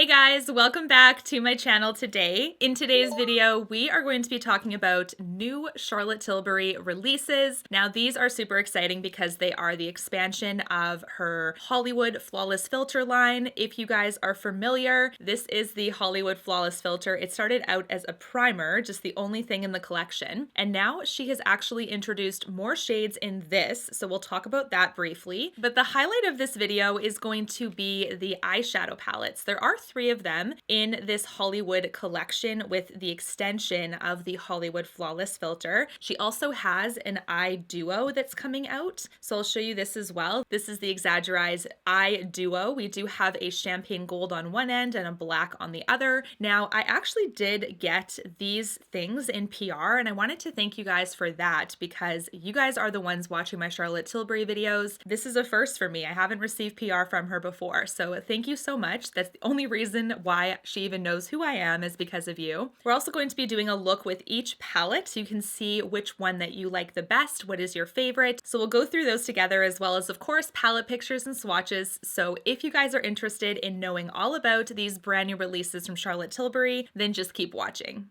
Hey guys, welcome back to my channel today. In today's video, we are going to be talking about new Charlotte Tilbury releases. Now these are super exciting because they are the expansion of her Hollywood Flawless Filter line. If you guys are familiar, this is the Hollywood Flawless Filter. It started out as a primer, just the only thing in the collection. And now she has actually introduced more shades in this, so we'll talk about that briefly. But the highlight of this video is going to be the eyeshadow palettes. There are 3 of them in this Hollywood collection with the extension of the Hollywood Flawless Filter. She also has an eye duo that's coming out, so I'll show you this as well. This is the Exagger-eyes eye duo. We do have a champagne gold on one end and a black on the other. Now, I actually did get these things in PR, and I wanted to thank you guys for that because you guys are the ones watching my Charlotte Tilbury videos. This is a first for me. I haven't received PR from her before, so thank you so much. That's the only reason why she even knows who I am is because of you. We're also going to be doing a look with each palette so you can see which one that you like the best, what is your favorite. So we'll go through those together as well as, of course, palette pictures and swatches. So if you guys are interested in knowing all about these brand new releases from Charlotte Tilbury, then just keep watching.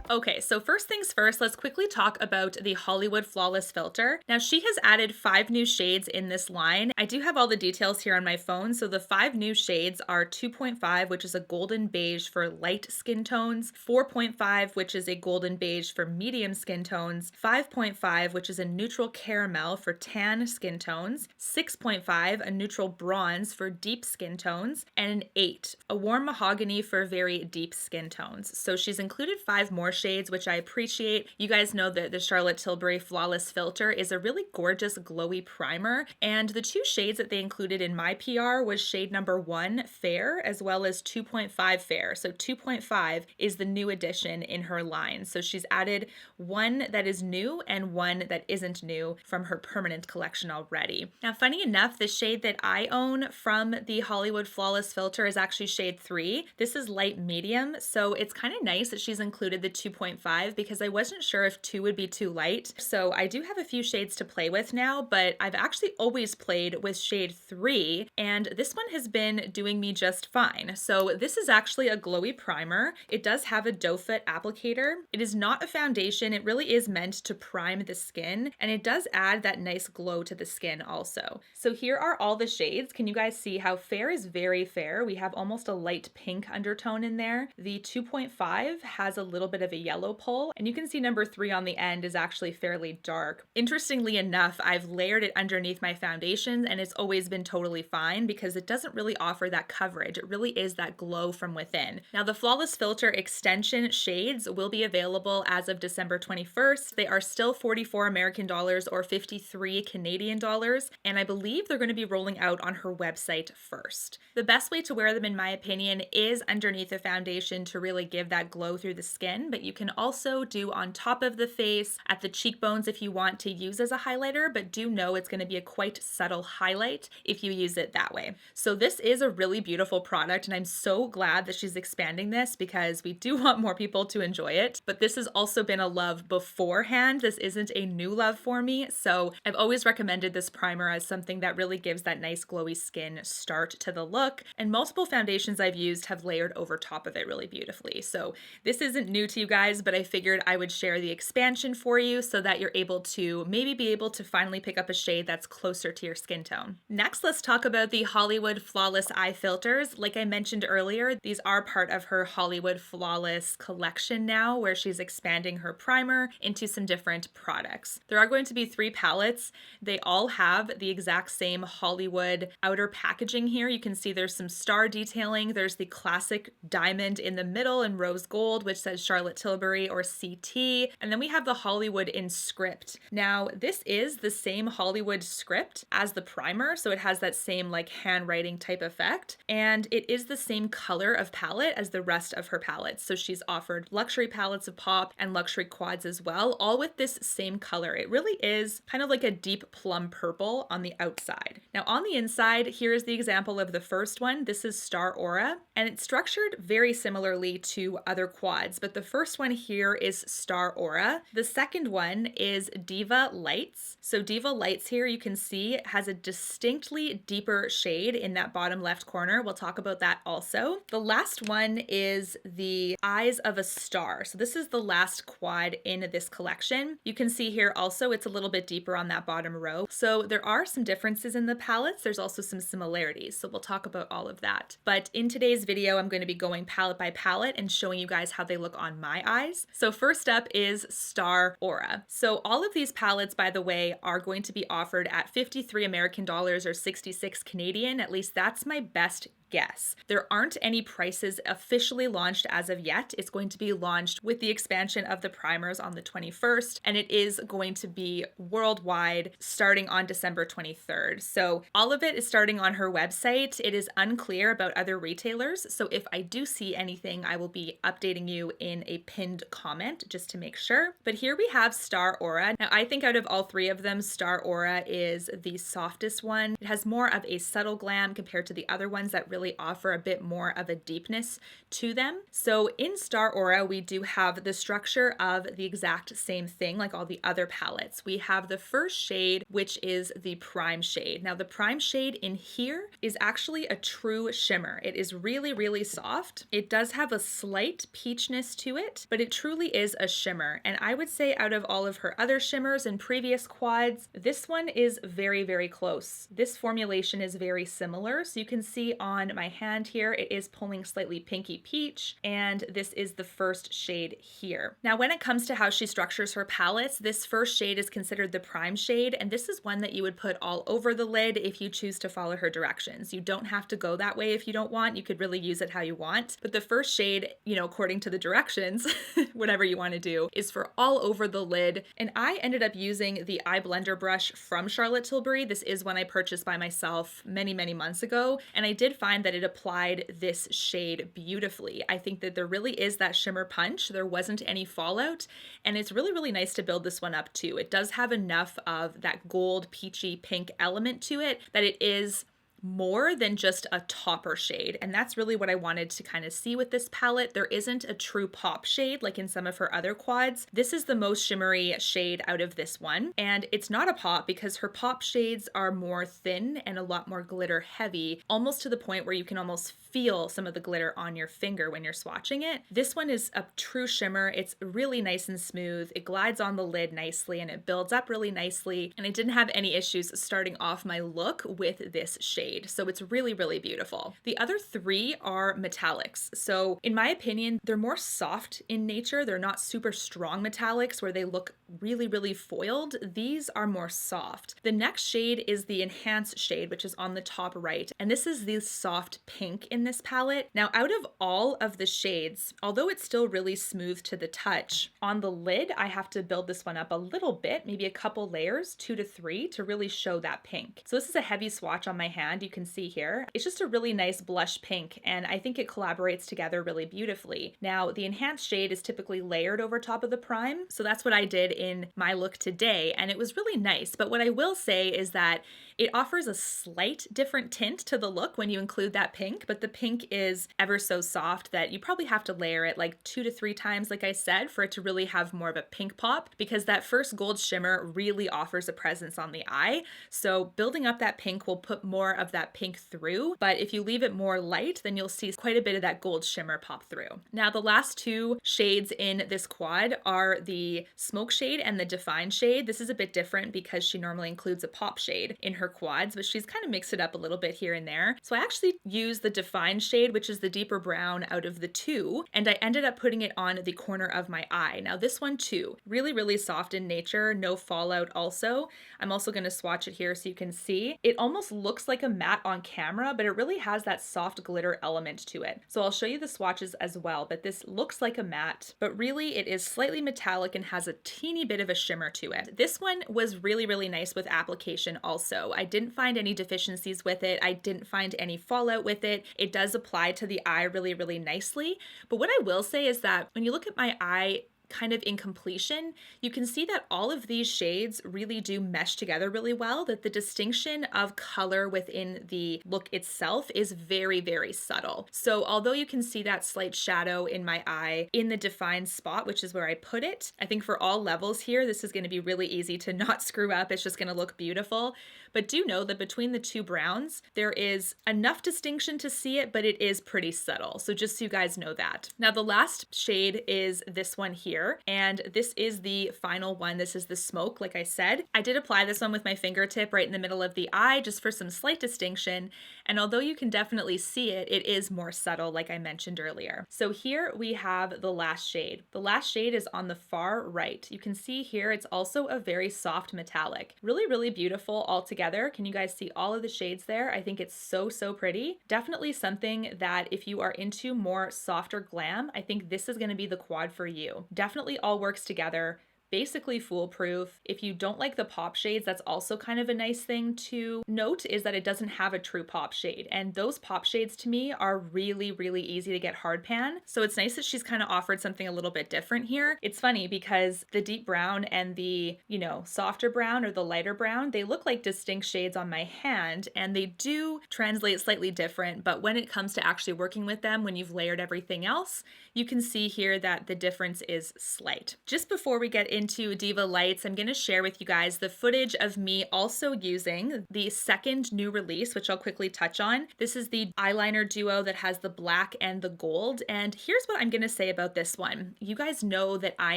Okay, so first things first, let's quickly talk about the Hollywood Flawless Filter. Now, she has added 5 new shades in this line. I do have all the details here on my phone. So the 5 new shades are 2.5, which is a golden beige for light skin tones, 4.5, which is a golden beige for medium skin tones, 5.5, which is a neutral caramel for tan skin tones, 6.5, a neutral bronze for deep skin tones, and an 8, a warm mahogany for very deep skin tones. So she's included 5 more shades, which I appreciate. You guys know that the Charlotte Tilbury Flawless Filter is a really gorgeous glowy primer, and the 2 shades that they included in my PR was shade number 1 Fair as well as 2.5 Fair. So 2.5 is the new addition in her line. So she's added one that is new and one that isn't new from her permanent collection already. Now, funny enough, the shade that I own from the Hollywood Flawless Filter is actually shade 3. This is light medium, so it's kind of nice that she's included the 2.5 because I wasn't sure if 2 would be too light. So I do have a few shades to play with now, but I've actually always played with shade 3, and this one has been doing me just fine. So this is actually a glowy primer. It does have a doe foot applicator. It is not a foundation. It really is meant to prime the skin, and it does add that nice glow to the skin also. So here are all the shades. Can you guys see how Fair is very fair? We have almost a light pink undertone in there. The 2.5 has a little bit of a yellow pull, and you can see number 3 on the end is actually fairly dark. Interestingly enough, I've layered it underneath my foundation, and it's always been totally fine because it doesn't really offer that coverage. It really is that glow from within. Now, the Flawless Filter extension shades will be available as of December 21st. They are still 44 American dollars or 53 Canadian dollars, and I believe they're going to be rolling out on her website first. The best way to wear them, in my opinion, is underneath the foundation to really give that glow through the skin, but you can also do on top of the face, at the cheekbones if you want to use as a highlighter, but do know it's going to be a quite subtle highlight if you use it that way. So this is a really beautiful product, and I'm so glad that she's expanding this because we do want more people to enjoy it, but this has also been a love beforehand. This isn't a new love for me, so I've always recommended this primer as something that really gives that nice glowy skin start to the look, and multiple foundations I've used have layered over top of it really beautifully. So this isn't new to you guys, but I figured I would share the expansion for you so that you're able to maybe be able to finally pick up a shade that's closer to your skin tone. Next, let's talk about the Hollywood Flawless Eye Filters. Like I mentioned earlier, these are part of her Hollywood Flawless collection now, where she's expanding her primer into some different products. There are going to be 3 palettes. They all have the exact same Hollywood outer packaging here. You can see there's some star detailing. There's the classic diamond in the middle in rose gold, which says Charlotte Tilbury or CT. And then we have the Hollywood in script. Now, this is the same Hollywood script as the primer, so it has that same like handwriting type effect. And it is the same color of palette as the rest of her palettes. So she's offered luxury palettes of pop and luxury quads as well, all with this same color. It really is kind of like a deep plum purple on the outside. Now on the inside, here is the example of the first one. This is Star Aura, and it's structured very similarly to other quads, but the first first one here is Star Aura. The second one is Diva Lights. So Diva Lights here, you can see has a distinctly deeper shade in that bottom left corner. We'll talk about that also. The last one is the Eyes of a Star. So this is the last quad in this collection. You can see here also it's a little bit deeper on that bottom row. So there are some differences in the palettes. There's also some similarities. So we'll talk about all of that. But in today's video, I'm going to be going palette by palette and showing you guys how they look on my eyes. So first up is Star Aura. So all of these palettes, by the way, are going to be offered at 53 American dollars or 66 Canadian. At least that's my best guess. There aren't any prices officially launched as of yet. It's going to be launched with the expansion of the primers on the 21st, and it is going to be worldwide starting on December 23rd. So all of it is starting on her website. It is unclear about other retailers. So if I do see anything, I will be updating you in a pinned comment just to make sure. But here we have Star Aura. Now I think out of all three of them, Star Aura is the softest one. It has more of a subtle glam compared to the other ones that really offer a bit more of a deepness to them. So in Star Aura, we do have the structure of the exact same thing like all the other palettes. We have the first shade, which is the prime shade. Now the prime shade in here is actually a true shimmer. It is really, really soft. It does have a slight peachness to it, but it truly is a shimmer. And I would say out of all of her other shimmers in previous quads, this one is very, very close. This formulation is very similar. So you can see on my hand here, it is pulling slightly pinky peach, and this is the first shade here. Now, when it comes to how she structures her palettes, this first shade is considered the prime shade, and this is one that you would put all over the lid if you choose to follow her directions. You don't have to go that way if you don't want. You could really use it how you want, but the first shade, you know, according to the directions, whatever you want to do, is for all over the lid. And I ended up using the eye blender brush from Charlotte Tilbury. This is one I purchased by myself many, many months ago, and I did find that it applied this shade beautifully. I think that there really is that shimmer punch. There wasn't any fallout, and it's really, really nice to build this one up too. It does have enough of that gold, peachy, pink element to it that it is more than just a topper shade. And that's really what I wanted to kind of see with this palette. There isn't a true pop shade like in some of her other quads. This is the most shimmery shade out of this one. And it's not a pop because her pop shades are more thin and a lot more glitter heavy, almost to the point where you can almost feel some of the glitter on your finger when you're swatching it. This one is a true shimmer. It's really nice and smooth. It glides on the lid nicely and it builds up really nicely. And I didn't have any issues starting off my look with this shade. So it's really, really beautiful. The other three are metallics. So in my opinion, they're more soft in nature. They're not super strong metallics where they look really, really foiled. These are more soft. The next shade is the enhanced shade, which is on the top right. And this is the soft pink in this palette. Now, out of all of the shades, although it's still really smooth to the touch, on the lid, I have to build this one up a little bit, maybe a couple layers, 2 to 3, to really show that pink. So this is a heavy swatch on my hand. You can see here. It's just a really nice blush pink, and I think it collaborates together really beautifully. Now, the enhanced shade is typically layered over top of the prime, so that's what I did in my look today, and it was really nice. But what I will say is that it offers a slight different tint to the look when you include that pink, but the pink is ever so soft that you probably have to layer it like 2 to 3 times, like I said, for it to really have more of a pink pop, because that first gold shimmer really offers a presence on the eye. So building up that pink will put more of that pink through, but if you leave it more light, then you'll see quite a bit of that gold shimmer pop through. Now, the last 2 shades in this quad are the smoke shade and the define shade. This is a bit different because she normally includes a pop shade in her quads, but she's kind of mixed it up a little bit here and there. So I actually used the define shade, which is the deeper brown out of the 2, and I ended up putting it on the corner of my eye. Now this one too, really, really soft in nature, no fallout also. I'm also going to swatch it here so you can see. It almost looks like a matte on camera, but it really has that soft glitter element to it. So I'll show you the swatches as well, but this looks like a matte, but really it is slightly metallic and has a teeny bit of a shimmer to it. This one was really, really nice with application also. I didn't find any deficiencies with it. I didn't find any fallout with it. It does apply to the eye really, really nicely. But what I will say is that when you look at my eye kind of in completion, you can see that all of these shades really do mesh together really well, that the distinction of color within the look itself is very, very subtle. So although you can see that slight shadow in my eye in the defined spot, which is where I put it, I think for all levels here, this is going to be really easy to not screw up. It's just going to look beautiful. But do know that between the two browns, there is enough distinction to see it, but it is pretty subtle. So just so you guys know that. Now the last shade is this one here, and this is the final one. This is the Smoke, like I said. I did apply this one with my fingertip right in the middle of the eye just for some slight distinction. And although you can definitely see it, it is more subtle, like I mentioned earlier. So here we have the last shade. The last shade is on the far right. You can see here it's also a very soft metallic. Really, really beautiful altogether. Can you guys see all of the shades there? I think it's so, so pretty. Definitely something that if you are into more softer glam, I think this is going to be the quad for you. Definitely all works together. Basically foolproof. If you don't like the pop shades, that's also kind of a nice thing to note, is that it doesn't have a true pop shade. And those pop shades to me are really, really easy to get hard pan. So it's nice that she's kind of offered something a little bit different here. It's funny because the deep brown and the, softer brown or the lighter brown, they look like distinct shades on my hand and they do translate slightly different. But when it comes to actually working with them, when you've layered everything else, you can see here that the difference is slight. Just before we get into Diva Lights, I'm going to share with you guys the footage of me also using the second new release, which I'll quickly touch on. This is the eyeliner duo that has the black and the gold. And here's what I'm going to say about this one. You guys know that I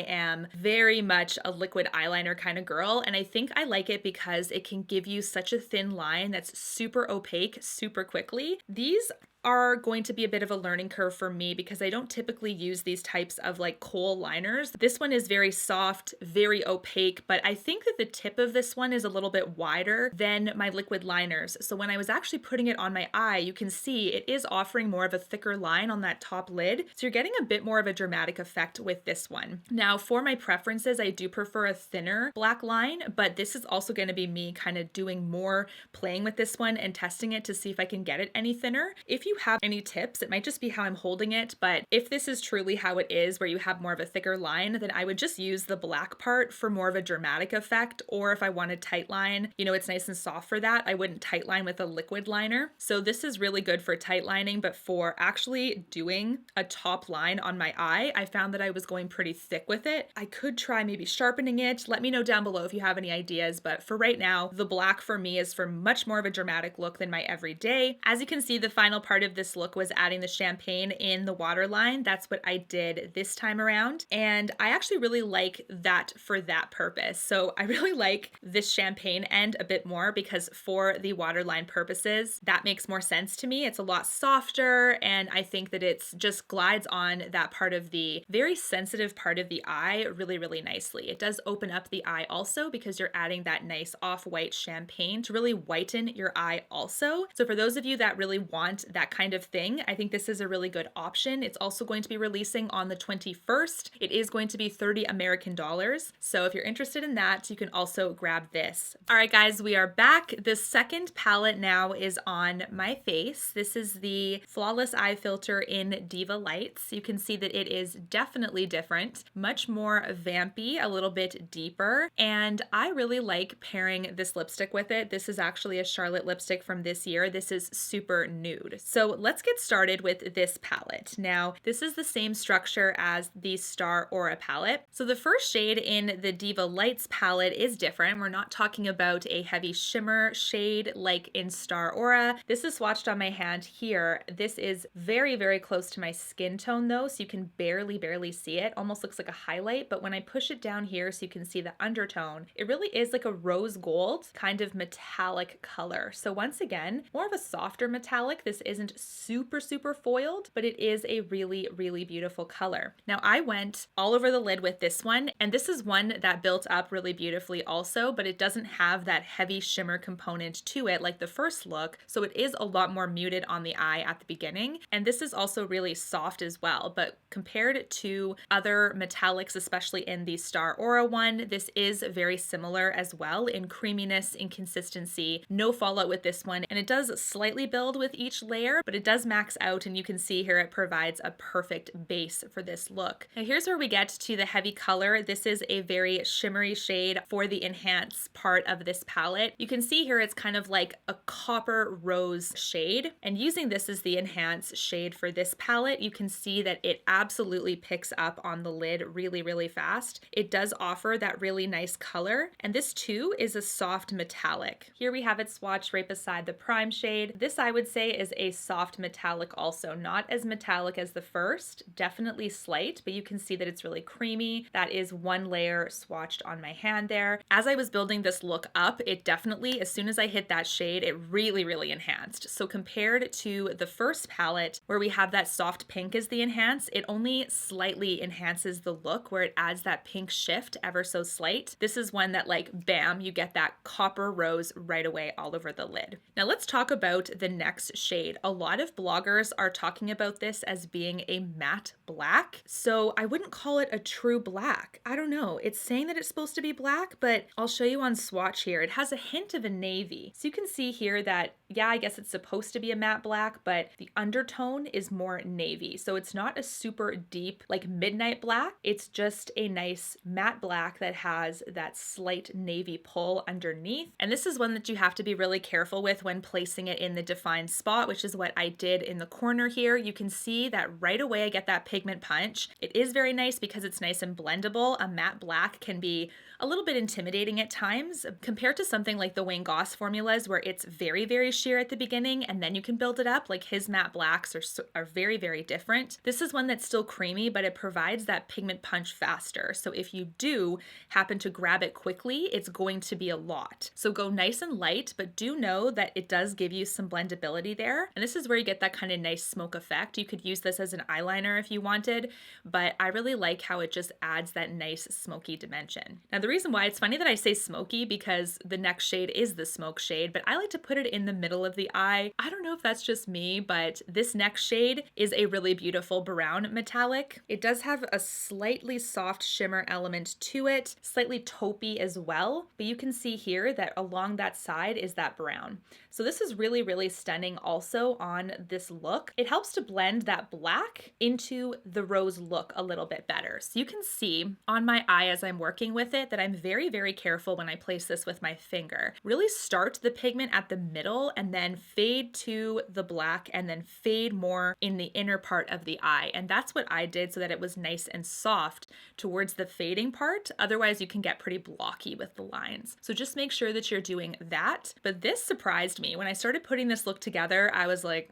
am very much a liquid eyeliner kind of girl, and I think I like it because it can give you such a thin line that's super opaque super quickly. These are going to be a bit of a learning curve for me because I don't typically use these types of like kohl liners. This one is very soft, very opaque, but I think that the tip of this one is a little bit wider than my liquid liners. So when I was actually putting it on my eye, you can see it is offering more of a thicker line on that top lid. So you're getting a bit more of a dramatic effect with this one. Now for my preferences, I do prefer a thinner black line, but this is also going to be me kind of doing more playing with this one and testing it to see if I can get it any thinner. If you have any tips, it might just be how I'm holding it, but if this is truly how it is where you have more of a thicker line, then I would just use the black part for more of a dramatic effect, or if I wanted tight line, it's nice and soft for that, I wouldn't tight line with a liquid liner. So this is really good for tight lining, but for actually doing a top line on my eye, I found that I was going pretty thick with it. I could try maybe sharpening it. Let me know down below if you have any ideas, but for right now, the black for me is for much more of a dramatic look than my everyday. As you can see, the final part of this look was adding the champagne in the waterline. That's what I did this time around. And I actually really like that for that purpose. So I really like this champagne end a bit more because for the waterline purposes, that makes more sense to me. It's a lot softer and I think that it's just glides on that part of the very sensitive part of the eye really, really nicely. It does open up the eye also because you're adding that nice off-white champagne to really whiten your eye also. So for those of you that really want that kind of thing, I think this is a really good option. It's also going to be releasing on the 21st. It is going to be 30 American dollars. So if you're interested in that, you can also grab this. All right, guys, we are back. The second palette now is on my face. This is the Flawless Eye Filter in Diva Lights. You can see that it is definitely different, much more vampy, a little bit deeper. And I really like pairing this lipstick with it. This is actually a Charlotte lipstick from this year. This is super nude. So let's get started with this palette. Now, this is the same structure as the Star Aura palette. So the first shade in the Diva Lights palette is different. We're not talking about a heavy shimmer shade like in Star Aura. This is swatched on my hand here. This is very, very close to my skin tone though, so you can barely see it. Almost looks like a highlight, but when I push it down here so you can see the undertone, it really is like a rose gold kind of metallic color. So once again, more of a softer metallic. This isn't super foiled, but it is a really, really beautiful color. Now I went all over the lid with this one, and this is one that built up really beautifully also, but it doesn't have that heavy shimmer component to it like the first look, so it is a lot more muted on the eye at the beginning. And this is also really soft as well, but compared to other metallics, especially in the Star Aura one, this is very similar as well in creaminess, in consistency, no fallout with this one, and it does slightly build with each layer, color, but it does max out, and you can see here it provides a perfect base for this look. Now here's where we get to the heavy color. This is a very shimmery shade for the enhance part of this palette. You can see here it's kind of like a copper rose shade, and using this as the enhance shade for this palette, you can see that it absolutely picks up on the lid really, really fast. It does offer that really nice color, and this too is a soft metallic. Here we have it swatched right beside the prime shade. This I would say is a soft metallic also, not as metallic as the first, definitely slight, but you can see that it's really creamy. That is one layer swatched on my hand there. As I was building this look up, it definitely, as soon as I hit that shade, it really, really enhanced. So compared to the first palette where we have that soft pink as the enhance, it only slightly enhances the look where it adds that pink shift ever so slight. This is one that like, bam, you get that copper rose right away all over the lid. Now let's talk about the next shade. A lot of bloggers are talking about this as being a matte black. So I wouldn't call it a true black. I don't know. It's saying that it's supposed to be black, but I'll show you on swatch here. It has a hint of a navy. So you can see here that, yeah, I guess it's supposed to be a matte black, but the undertone is more navy. So it's not a super deep, like midnight black. It's just a nice matte black that has that slight navy pull underneath. And this is one that you have to be really careful with when placing it in the defined spot, which is what I did in the corner here. You can see that right away I get that pigment punch. It is very nice because it's nice and blendable. A matte black can be a little bit intimidating at times compared to something like the Wayne Goss formulas where it's very, very sheer at the beginning and then you can build it up. Like his matte blacks are very, very different. This is one that's still creamy, but it provides that pigment punch faster. So if you do happen to grab it quickly, it's going to be a lot. So go nice and light, but do know that it does give you some blendability there. And this is where you get that kind of nice smoke effect. You could use this as an eyeliner if you wanted, but I really like how it just adds that nice smoky dimension. Now, the reason why it's funny that I say smoky because the next shade is the smoke shade, but I like to put it in the middle of the eye. I don't know if that's just me, but this next shade is a really beautiful brown metallic. It does have a slightly soft shimmer element to it, slightly taupey as well, but you can see here that along that side is that brown. So this is really, really stunning also on this look. It helps to blend that black into the rose look a little bit better. So you can see on my eye as I'm working with it that I'm very, very careful when I place this with my finger. Really start the pigment at the middle and then fade to the black and then fade more in the inner part of the eye. And that's what I did so that it was nice and soft towards the fading part. Otherwise you can get pretty blocky with the lines. So just make sure that you're doing that. But this surprised me. When I started putting this look together, I was like,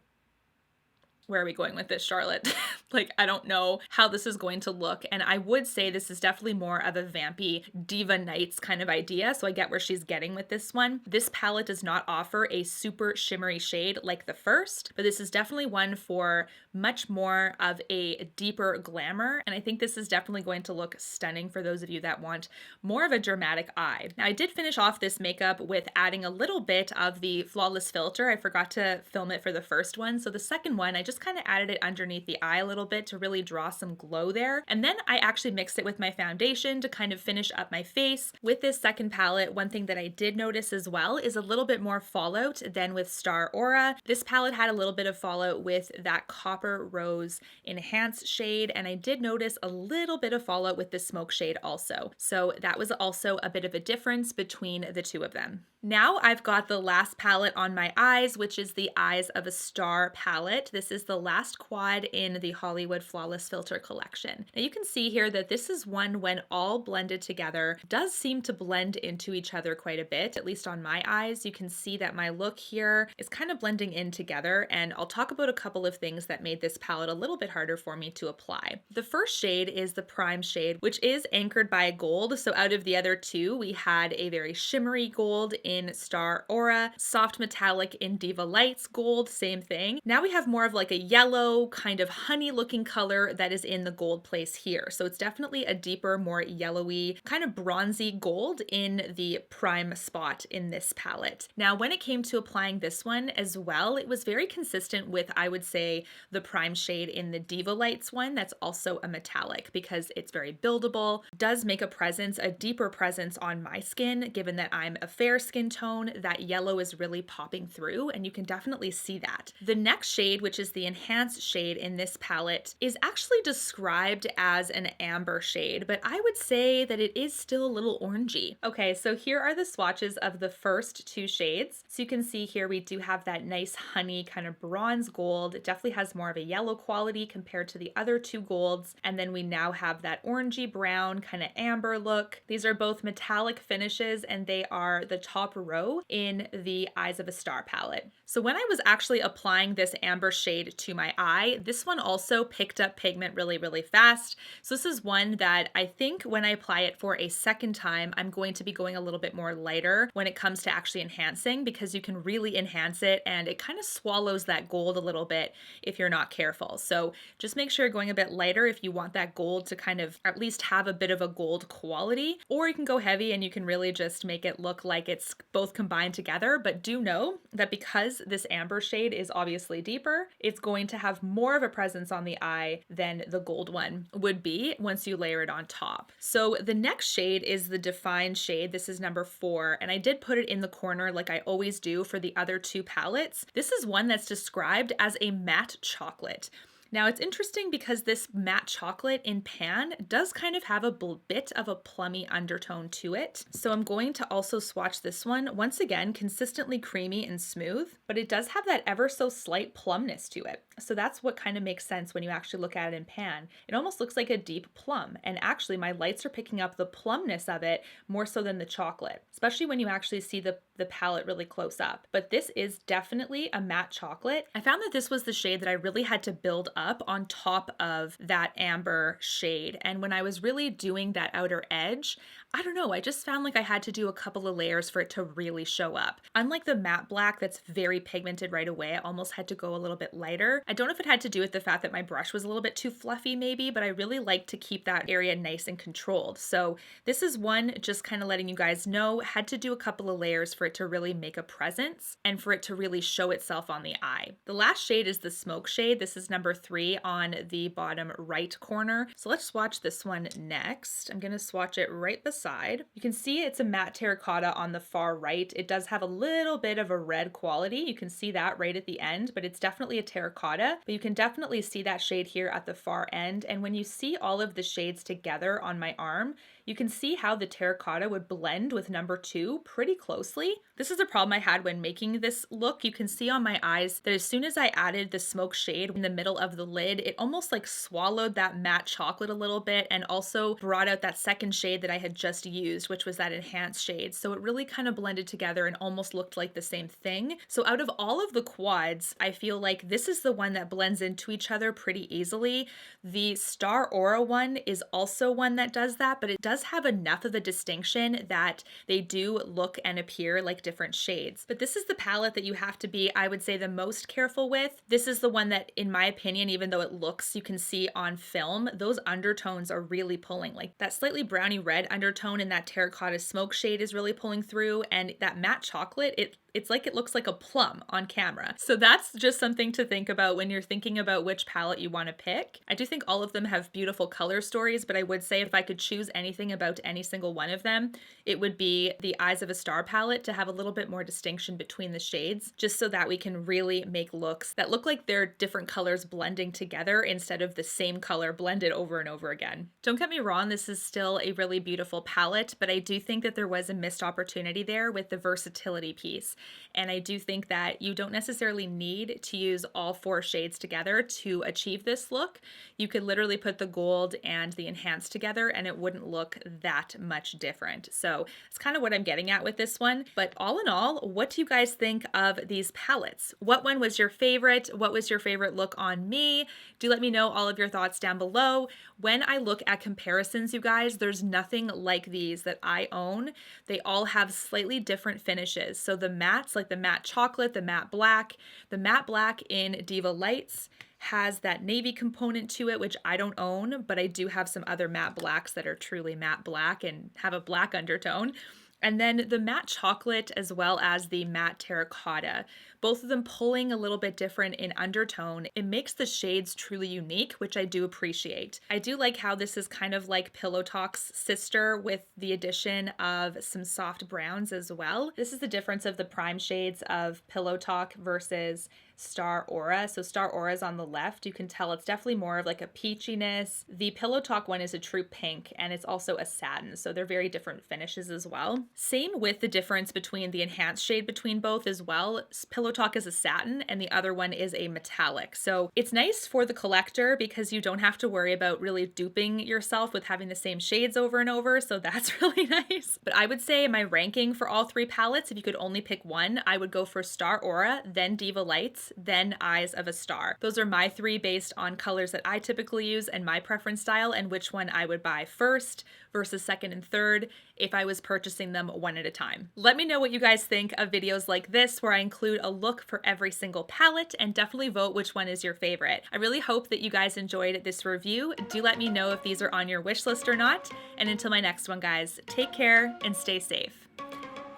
where are we going with this, Charlotte? Like, I don't know how this is going to look. And I would say this is definitely more of a vampy Diva Nights kind of idea. So I get where she's getting with this one. This palette does not offer a super shimmery shade like the first, but this is definitely one for much more of a deeper glamour. And I think this is definitely going to look stunning for those of you that want more of a dramatic eye. Now, I did finish off this makeup with adding a little bit of the Flawless Filter. I forgot to film it for the first one. So the second one, I just kind of added it underneath the eye a little bit to really draw some glow there. And then I actually mixed it with my foundation to kind of finish up my face. With this second palette, one thing that I did notice as well is a little bit more fallout than with Star Aura. This palette had a little bit of fallout with that copper rose enhanced shade, and I did notice a little bit of fallout with the smoke shade also. So that was also a bit of a difference between the two of them. Now I've got the last palette on my eyes, which is the Eyes of a Star palette. This is the last quad in the Hollywood Flawless Filter collection. Now you can see here that this is one when all blended together does seem to blend into each other quite a bit, at least on my eyes. You can see that my look here is kind of blending in together, and I'll talk about a couple of things that made this palette a little bit harder for me to apply. The first shade is the prime shade, which is anchored by gold. So out of the other two, we had a very shimmery gold in Star Aura, soft metallic in Diva Lights gold, same thing. Now we have more of like a yellow kind of honey looking color that is in the gold place here. So it's definitely a deeper, more yellowy, kind of bronzy gold in the prime spot in this palette. Now, when it came to applying this one as well, it was very consistent with, I would say, the prime shade in the Diva Lights one that's also a metallic, because it's very buildable, does make a presence, a deeper presence on my skin, given that I'm a fair skin tone. That yellow is really popping through, and you can definitely see that. The next shade, which is the enhanced shade in this palette, is actually described as an amber shade, but I would say that it is still a little orangey. Okay, so here are the swatches of the first two shades. So you can see here we do have that nice honey kind of bronze gold. It definitely has more of a yellow quality compared to the other two golds. And then we now have that orangey brown kind of amber look. These are both metallic finishes, and they are the top row in the Eyes of a Star palette. So when I was actually applying this amber shade to my eye, this one also picked up pigment really, really fast. So this is one that I think when I apply it for a second time, I'm going to be going a little bit more lighter when it comes to actually enhancing, because you can really enhance it and it kind of swallows that gold a little bit if you're not careful. So just make sure you're going a bit lighter if you want that gold to kind of at least have a bit of a gold quality, or you can go heavy and you can really just make it look like it's both combined together. But do know that because this amber shade is obviously deeper, it's going to have more of a presence on the eye than the gold one would be once you layer it on top. So the next shade is the Defined shade. This is number 4, and I did put it in the corner like I always do for the other two palettes. This is one that's described as a matte chocolate. Now it's interesting because this matte chocolate in pan does kind of have a bit of a plummy undertone to it. So I'm going to also swatch this one. Once again, consistently creamy and smooth, but it does have that ever so slight plumness to it. So that's what kind of makes sense when you actually look at it in pan. It almost looks like a deep plum. And actually my lights are picking up the plumness of it more so than the chocolate, especially when you actually see the palette really close up. But this is definitely a matte chocolate. I found that this was the shade that I really had to build up on top of that amber shade. And when I was really doing that outer edge, I don't know, I just found like I had to do a couple of layers for it to really show up. Unlike the matte black that's very pigmented right away, I almost had to go a little bit lighter. I don't know if it had to do with the fact that my brush was a little bit too fluffy maybe, but I really like to keep that area nice and controlled. So this is one just kind of letting you guys know, had to do a couple of layers for it to really make a presence and for it to really show itself on the eye. The last shade is the Smoke shade. This is number 3 on the bottom right corner. So let's swatch this one next. I'm going to swatch it right beside. You can see it's a matte terracotta on the far right. It does have a little bit of a red quality. You can see that right at the end, but it's definitely a terracotta. But you can definitely see that shade here at the far end. And when you see all of the shades together on my arm, you can see how the terracotta would blend with number 2 pretty closely. This is a problem I had when making this look. You can see on my eyes that as soon as I added the Smoke shade in the middle of the lid, it almost like swallowed that matte chocolate a little bit and also brought out that second shade that I had just used, which was that enhanced shade. So it really kind of blended together and almost looked like the same thing. So out of all of the quads, I feel like this is the one that blends into each other pretty easily. The Star Aura one is also one that does that, but it does have enough of a distinction that they do look and appear like different shades. But this is the palette that you have to be, I would say, the most careful with. This is the one that, in my opinion, even though it looks, you can see on film, those undertones are really pulling. Like that slightly browny red undertone in that terracotta Smoke shade is really pulling through, and that matte chocolate, it's like it looks like a plum on camera. So that's just something to think about when you're thinking about which palette you want to pick. I do think all of them have beautiful color stories, but I would say if I could choose anything about any single one of them, it would be the Eyes of a Star palette to have a little bit more distinction between the shades, just so that we can really make looks that look like they're different colors blending together instead of the same color blended over and over again. Don't get me wrong, this is still a really beautiful palette, but I do think that there was a missed opportunity there with the versatility piece. And I do think that you don't necessarily need to use all 4 shades together to achieve this look. You could literally put the gold and the enhanced together and it wouldn't look that much different. So it's kind of what I'm getting at with this one. But all in all, what do you guys think of these palettes? What one was your favorite? What was your favorite look on me? Do let me know all of your thoughts down below. When I look at comparisons, you guys, there's nothing like these that I own. They all have slightly different finishes. So the matte mattes, like the matte chocolate, the matte black. The matte black in Diva Lights has that navy component to it, which I don't own, but I do have some other matte blacks that are truly matte black and have a black undertone. And then the matte chocolate as well as the matte terracotta, both of them pulling a little bit different in undertone. It makes the shades truly unique, which I do appreciate. I do like how this is kind of like Pillow Talk's sister with the addition of some soft browns as well. This is the difference of the prime shades of Pillow Talk versus Star Aura. So Star Aura is on the left. You can tell it's definitely more of like a peachiness. The Pillow Talk one is a true pink, and it's also a satin. So they're very different finishes as well. Same with the difference between the enhanced shade between both as well. Pillow Talk is a satin and the other one is a metallic. So it's nice for the collector because you don't have to worry about really duping yourself with having the same shades over and over. So that's really nice. But I would say my ranking for all three palettes, if you could only pick one, I would go for Star Aura, then Diva Lights, then Eyes of a Star. Those are my three based on colors that I typically use and my preference style, and which one I would buy first versus second and third if I was purchasing them one at a time. Let me know what you guys think of videos like this where I include a look for every single palette, and definitely vote which one is your favorite. I really hope that you guys enjoyed this review. Do let me know if these are on your wish list or not. And until my next one, guys, take care and stay safe.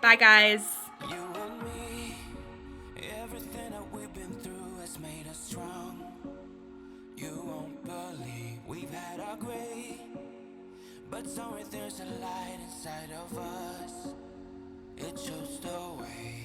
Bye, guys. You and me, everything that we've been through has made us strong. You won't believe we've had our gray, but somewhere there's a light inside of us. It shows the way.